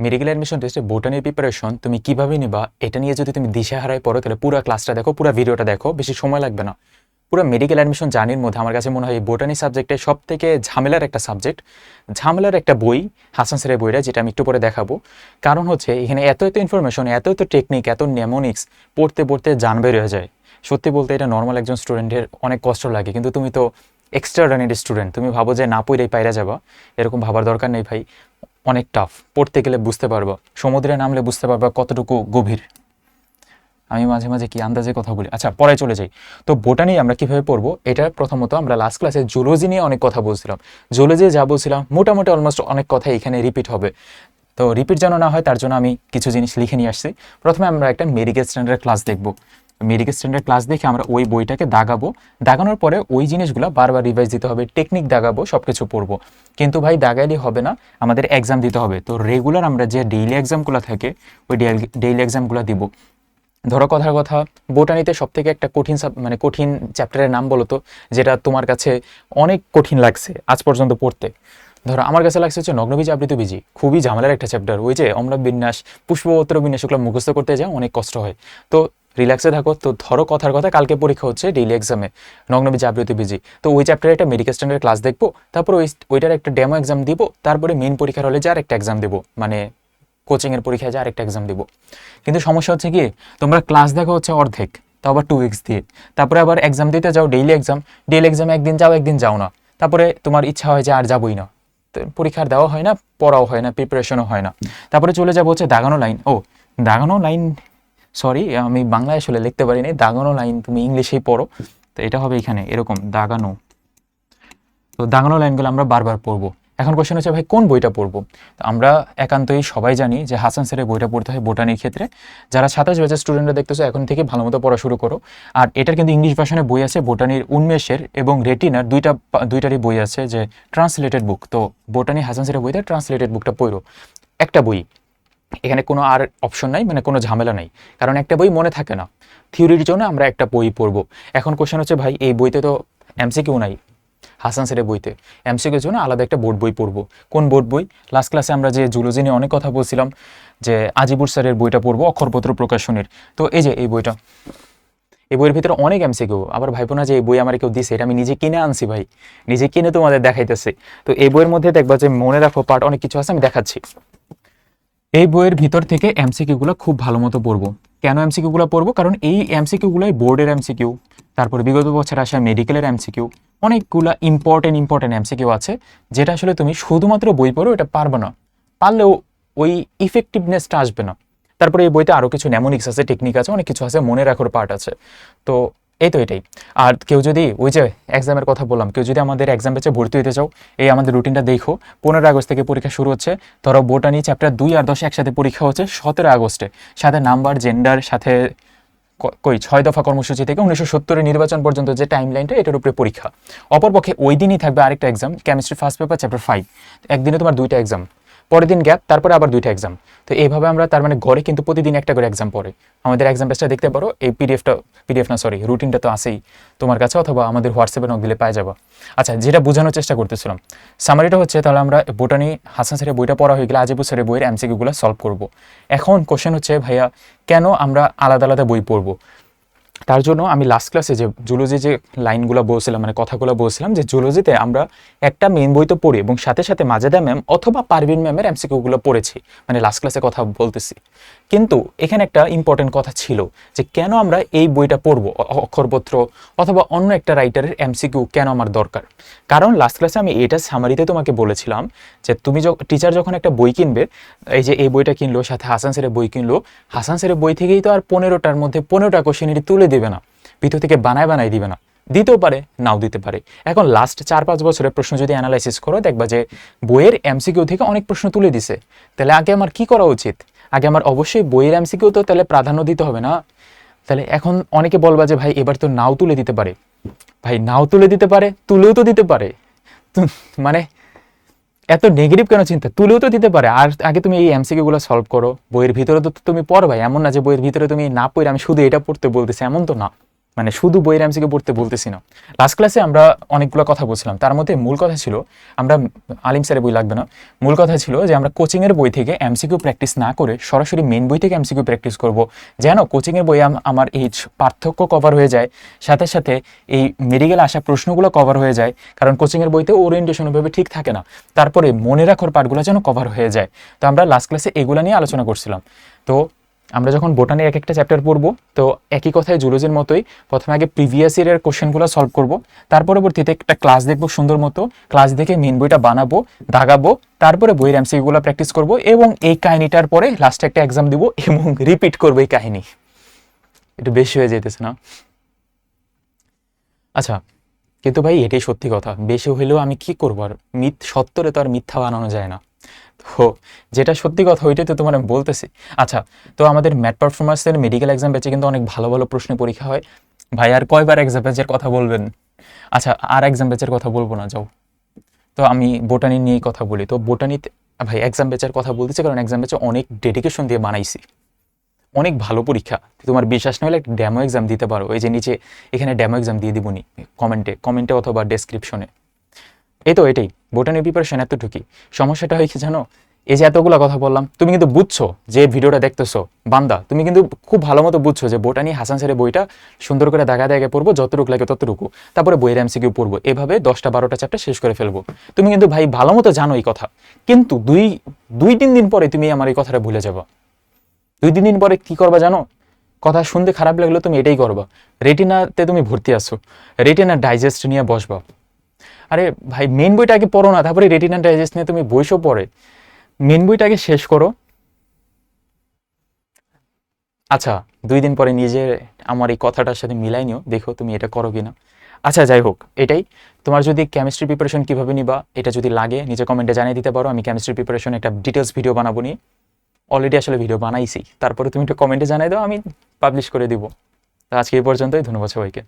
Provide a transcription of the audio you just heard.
Medical admission টেস্টে বোটানির preparation তুমি কিভাবে নিবা এটা নিয়ে যদি তুমি দিশেহারায় পড়ো তাহলে পুরো ক্লাসটা দেখো, পুরো ভিডিওটা দেখো, বেশি সময় লাগবে না। পুরো মেডিকেল অ্যাডমিশন জার্নির মধ্যে আমার কাছে মনে হয় এই বোটানি সাবজেক্টে সব থেকে ঝামেলার একটা সাবজেক্ট, ঝামেলার একটা বই হাসান স্যারের বইটা, যেটা আমি একটু পরে দেখাবো। কারণ হচ্ছে এখানে এত এত ইনফরমেশন, এত এত টেকনিক, এত নেমোনিক্স পড়তে পড়তে জান বের হয়ে যায়। সত্যি বলতে এটা নর্মাল একজন স্টুডেন্টের অনেক কষ্ট লাগে, কিন্তু তুমি তো এক্সট্রাঅর্ডিনারি স্টুডেন্ট, তুমি ভাবো যে না পড়েই পাইরা যাবা, এরকম ভাবার দরকার নেই ভাই। অনেক টাফ, পড়তে গেলে বুঝতে পারবা, সমুদ্রে নামলে বুঝতে পারবা কতটুকু গভীর। আমি মাঝে মাঝে কি আন্দাজে কথা বলি। আচ্ছা, পরে চলে যাই। তো বোটানি আমরা কিভাবে পড়বো, এটা প্রথমত আমরা লাস্ট ক্লাসে জুলজি নিয়ে অনেক কথা বলছিলাম। জুলজি যা বলছিলাম মোটামুটি অলমোস্ট অনেক কথা এখানে রিপিট হবে। তো রিপিট যেন না হয় তার জন্য আমি কিছু জিনিস লিখে নিয়ে আসছি। প্রথমে আমরা একটা মেডিকেল স্ট্যান্ডার্ড ক্লাস দেখবো। মেডিকেল স্ট্যান্ডার্ড ক্লাস দেখে আমরা ওই বইটাকে দাগাবো, দাগানোর পরে ওই জিনিসগুলো বারবার রিভাইজ দিতে হবে, টেকনিক দাগাবো, সব কিছু পড়বো। কিন্তু ভাই দাগাইলে হবে না, আমাদের এক্সাম দিতে হবে। তো রেগুলার আমরা যে ডেইলি এক্সামগুলো থাকে ওই ডেইলি এক্সামগুলো দিব। ধরো কথার কথা, বোটানিতে সব থেকে একটা কঠিন মানে কঠিন চ্যাপ্টারের নাম বলো তো, যেটা তোমার কাছে অনেক কঠিন লাগছে আজ পর্যন্ত পড়তে। ধরো আমার কাছে লাগছে হচ্ছে নগ্নবীজ আবৃত বীজি, খুবই ঝামেলার একটা চ্যাপ্টার। ওই যে অম্লক বিন্যাস, পুষ্পপত্র বিন্যাস, ওগুলো মুখস্থ করতে যাও অনেক কষ্ট হয়। তো রিল্যাক্সে থাকো। তো ধরো কথার কথা, কালকে পরীক্ষা হচ্ছে ডেইলি এক্সামে নগ্নবীজ আবৃত বীজি, তো ওই চ্যাপ্টারে একটা মেডিকেল স্ট্যান্ডার্ড ক্লাস দেখবো, তারপর ওইটার একটা ডেমো এক্সাম দিব, তারপরে মেইন পরীক্ষার হলে যার একটা এক্সাম দেবো, মানে কোচিংয়ের পরীক্ষায় যার একটা এক্সাম দিব। কিন্তু সমস্যা হচ্ছে কি, তোমরা ক্লাস দেখো হচ্ছে অর্ধেক, তাও আবার 2 উইকস দিয়ে, তারপরে আবার এক্সাম দিতে যাও ডেইলি এক্সামে একদিন যাও একদিন যাও না, তারপরে তোমার ইচ্ছা হয় যে আর যাবোই না, তো পরীক্ষার দেওয়া হয় না, পড়াও হয় না, প্রিপারেশনও হয় না। তারপরে চলে যাবো হচ্ছে দাগানো লাইন। দাগানো লাইন, সরি আমি বাংলায় আসলে লিখতে পারিনি, দাগানো লাইন তুমি ইংলিশেই পড়ো। তো এটা হবে এখানে এরকম দাগানো। তো দাগানো লাইনগুলো আমরা বারবার পড়বো। এখন কোশ্চেন হচ্ছে ভাই কোন বইটা পড়বো। তো আমরা একান্তই সবাই জানি যে হাসান স্যারের বইটা পড়তে হয় বোটানির ক্ষেত্রে। যারা 27 ব্যাচের স্টুডেন্টরা দেখতেছো এখন থেকে ভালো মতো পড়া শুরু করো। আর এটার কিন্তু ইংলিশ ভার্সনে বই আছে, বোটানির উন্মেষের এবং রেটিনার দুইটারই বই আছে, যে ট্রান্সলেটেড বুক। তো বোটানি হাসান স্যারের বইতে ট্রান্সলেটেড বুকটা পড়ো, একটা বই। এখানে কোনো আর অপশন নাই, মানে কোনো ঝামেলা নাই, কারণ একটা বই মনে থাকে না। থিওরির জন্য আমরা একটা বই পড়বো। এখন কোশ্চেন হচ্ছে ভাই এই বইতে তো এমসিকিউ নাই, হাসান স্যারের বইতে এমসিকিউর জন্য আলাদা একটা বোর্ড বই পড়বো। কোন বোর্ড বই? লাস্ট ক্লাসে আমরা যে জুলজি নিয়ে অনেক কথা বলছিলাম, যে আজিবুর স্যারের বইটা পড়বো, অক্ষরপত্র প্রকাশনীর। তো এই যে এই বইটা, এই বইয়ের ভিতরে অনেক এমসিকিউ। আবার ভাইবো না যে এই বই আমার কেউ দিছে, এটা আমি নিজে কিনে আনছি ভাই, নিজে কিনে তোমাদের দেখাইতেছি। তো এই বইয়ের মধ্যে দেখবা যে মনে রাখো পার্ট অনেক কিছু আছে, আমি দেখাচ্ছি। এই বইয়ের ভিতর থেকে এমসিকিউগুলো খুব ভালো মতো পড়বো। কেন এমসিকিউগুলো পড়বো? কারণ এই এমসিকিউগুলোই বোর্ডের এমসিকিউ, তারপর বিগত বছর আসা মেডিকেলের এমসিকিউ, অনেকগুলা ইম্পর্টেন্ট এমসিকিউ আছে, যেটা আসলে তুমি শুধুমাত্র বই পড়ো এটা পারবে না, পারলেও ওই ইফেক্টিভনেসটা আসবে না। তারপরে এই বইতে আরও কিছু নেমোনিক্স আছে, টেকনিক আছে, অনেক কিছু আছে, মনে রাখার পার্ট আছে। তো এই তো এটাই। আর কেউ যদি ওই যে এক্সামের কথা বললাম, কেউ যদি আমাদের এক্সাম ব্যাচে ভর্তি হতে চাও, এই আমাদের রুটিনটা দেখো। 15 আগস্ট থেকে পরীক্ষা শুরু হচ্ছে। ধরো বোটানি চ্যাপ্টার 2 আর 10 একসাথে পরীক্ষা হচ্ছে 17 আগস্টে, সাথে নাম্বার, জেন্ডার, সাথে 6 দফা কর্মসূচি থেকে 1970-এর নির্বাচন পর্যন্ত যে টাইম লাইনটা, এটার উপরে পরীক্ষা। অপরপক্ষে ওই দিনই থাকবে আরেকটা exam, chemistry first paper chapter 5। একদিনে তোমার 2টা এক্সাম, পরের দিন গ্যাপ, তারপরে আবার 2টা এক্সাম। তো এইভাবে আমরা তার মানে গড়ে কিন্তু প্রতিদিন একটা করে এক্সাম পড়ে। আমাদের এক্সাম পেজটা দেখতে পারো, এই পিডিএফ না সরি রুটিনটা তো আছেই তোমার কাছে, অথবা আমাদের হোয়াটসঅ্যাপে নক দিলে পাই যাবা। আচ্ছা, যেটা বোঝানোর চেষ্টা করতেছিলাম, সামারিটা হচ্ছে, তাহলে আমরা বোটানি হাসান স্যারের বইটা পড়া হয়ে গেলে আজিবুর স্যারের বইয়ের এমসিকিউগুলো সলভ করব। এখন কোশ্চেন হচ্ছে ভাইয়া কেন আমরা আলাদা আলাদা বই পড়বো? তার জন্য আমি লাস্ট ক্লাসে যে জুলজি যে লাইনগুলো বলছিলাম, মানে কথাগুলো বলছিলাম, যে জুলজিতে আমরা একটা মেইন বই তো পড়ি এবং সাথে সাথে মাজেদা ম্যাম অথবা পারভিন ম্যামের এমসিকিউগুলো পড়েছি, মানে লাস্ট ক্লাসে কথা বলতেছি। কিন্তু এখানে একটা ইম্পর্টেন্ট কথা ছিল, যে কেন আমরা এই বইটা পড়বো, অক্ষরপত্র অথবা অন্য একটা রাইটারের এমসিকিউ কেন আমার দরকার। কারণ লাস্ট ক্লাসে আমি এটা সামারিতে তোমাকে বলেছিলাম, যে তুমি টিচার যখন একটা বই কিনবে, এই যে এই বইটা কিনলো, সাথে হাসান স্যারের বই কিনলো, হাসান স্যারের বই থেকেই তো আর 15টার মধ্যে 15টা কোশ্চেনেরই তুলে দেবে না, ভিতর থেকে বানায় দিবে না, দিতেও পারে নাও দিতে পারে। এখন লাস্ট 4-5 বছরের প্রশ্ন যদি অ্যানালাইসিস করো, দেখবা যে বইয়ের এমসিকিউ থেকে অনেক প্রশ্ন তুলে দিছে। তাহলে আগে আমার কি করা উচিত? আগে আমার অবশ্যই বইয়ের এমসিকিউ তো তাহলে প্রাধান্য দিতে হবে না? তাহলে এখন অনেকে বলবা যে ভাই এবার তো নাও তুলে দিতে পারে। ভাই নাও তুলে দিতে পারে, তুলেও তো দিতে পারে। মানে এত নেগেটিভ কেন চিন্তা? তুলেও তো দিতে পারে। আর আগে তুমি এই এমসিকিউ গুলো সলভ করো, বইয়ের ভিতরে তো তুমি পড়ো ভাই, এমন না যে বইয়ের ভিতরে তুমি না পড়ে আমি শুধু এটা পড়তে বলতেছি, এমন তো না। মানে শুধু বইয়ের এমসিকিউ পড়তে বলতেছি না। লাস্ট ক্লাসে আমরা অনেকগুলো কথা বলছিলাম, তার মধ্যে মূল কথা ছিল আমরা আলিম স্যারের বই লাগবে না, মূল কথা ছিল যে আমরা কোচিংয়ের বই থেকে এমসিকিউ প্র্যাকটিস না করে সরাসরি মেন বই থেকে এমসিকিউ প্র্যাকটিস করব, যেন কোচিংয়ের বই আমার এই পার্থক্য কভার হয়ে যায়, সাথে সাথে এই মেডিকেল আসা প্রশ্নগুলো কভার হয়ে যায়, কারণ কোচিংয়ের বইতে ওরিয়েন্টেশন ওইভাবে ঠিক থাকে না, তারপরে মনে রাখার পার্টগুলো যেন কভার হয়ে যায়। তো আমরা লাস্ট ক্লাসে এগুলো নিয়ে আলোচনা করছিলাম। তো আমরা যখন বোটানির এক একটা চ্যাপ্টার পড়বো, তো একই কথায় জুলজির মতোই প্রথমে আগে প্রিভিয়াস ইয়ারের কোশ্চেনগুলো সলভ করব, তার পরবর্তীতে একটা ক্লাস দেখবো সুন্দর মতো, ক্লাস দেখে মেন বইটা বানাবো, দাগাবো, তারপরে বইয়ের এমসিকিউগুলো প্র্যাকটিস করব এবং এই কাহিনীটার পরে লাস্টে একটা এক্সাম দিব এবং রিপিট করবো এই কাহিনী। একটু বেশি হয়ে যেতেছে না? আচ্ছা, কিন্তু ভাই এটাই সত্যি কথা, বেশি হইলেও আমি কি করবো, আর সত্তরে তো আর মিথ্যা বানানো যায় না। তো যেটা সত্যি কথা ওইটাই তো তোমার আমি বলতেছি। আচ্ছা, তো আমাদের ম্যাথ পারফরমেন্সের মেডিকেল এক্সাম ব্যাচে কিন্তু অনেক ভালো ভালো প্রশ্ন পরীক্ষা হয়। ভাই আর কয়বার এক্সাম ব্যাচের কথা বলবেন? আচ্ছা, আর এক্সাম ব্যাচের কথা বলবো না, যাও। তো আমি বোটানি নিয়েই কথা বলি। তো বোটানিতে ভাই এক্সাম ব্যাচের কথা বলতেছি কারণ এক্সাম ব্যাচে অনেক ডেডিকেশন দিয়ে বানাইছি, অনেক ভালো পরীক্ষা। তোমার বিশ্বাস না হলে একটা ডেমো এক্সাম দিতে পারো, এই যে নিচে এখানে ডেমো এক্সাম দিয়ে দিবনি কমেন্টে অথবা ডেসক্রিপশনে। এটাই বোটানির প্রিপারেশন এতটুকুই। সমস্যাটা হয় কি জানো, এই যে এতগুলো কথা বললাম, তুমি কিন্তু বুঝছো যে ভিডিওটা দেখতেছো বান্দা, তুমি কিন্তু খুব ভালো মতো বুঝছো যে বোটানি হাসান স্যারের বইটা সুন্দর করে দাগা দাগে পড়বো, যতটুকু লাগে ততটুকু, তারপরে বইয়ের এমসিকিউ পড়বো, এভাবে 10টা-12টা চ্যাপ্টার শেষ করে ফেলবো। তুমি কিন্তু ভাই ভালো মতো জানো এই কথা, কিন্তু দুই তিন দিন পরে তুমি আমার এই কথাটা ভুলে যাবা। 2-3 দিন পরে কি করবা জানো? কথা শুনতে খারাপ লাগলো, তুমি এটাই করবা, রেটিনাতে তুমি ভর্তি আছো, রেটিনা ডাইজেস্ট নিয়ে বসবা। আরে ভাই মেন বইটা আগে পড়ো না, তারপরে রেটিনা ডাইজেস্ট নিয়ে তুমি বইসও পড়ে, মেন বইটা আগে শেষ করো। আচ্ছা, 2 দিন পরে নিজে আমার এই কথাটার সাথে মিলাই নিও, দেখো তুমি এটা করো কিনা। আচ্ছা যাই হোক, এটাই। তোমার যদি কেমিস্ট্রি প্রিপারেশন কীভাবে নিবা এটা যদি লাগে নিচে কমেন্টে জানিয়ে দিতে পারো, আমি কেমিস্ট্রি প্রিপারেশন একটা ডিটেলস ভিডিও বানাবো নিয়ে, অলরেডি আসলে ভিডিও বানাইছি, তারপরে তুমি একটু কমেন্টে জানিয়ে দাও, আমি পাবলিশ করে দিব। তো আজকে এই পর্যন্তই, ধন্যবাদ সবাইকে।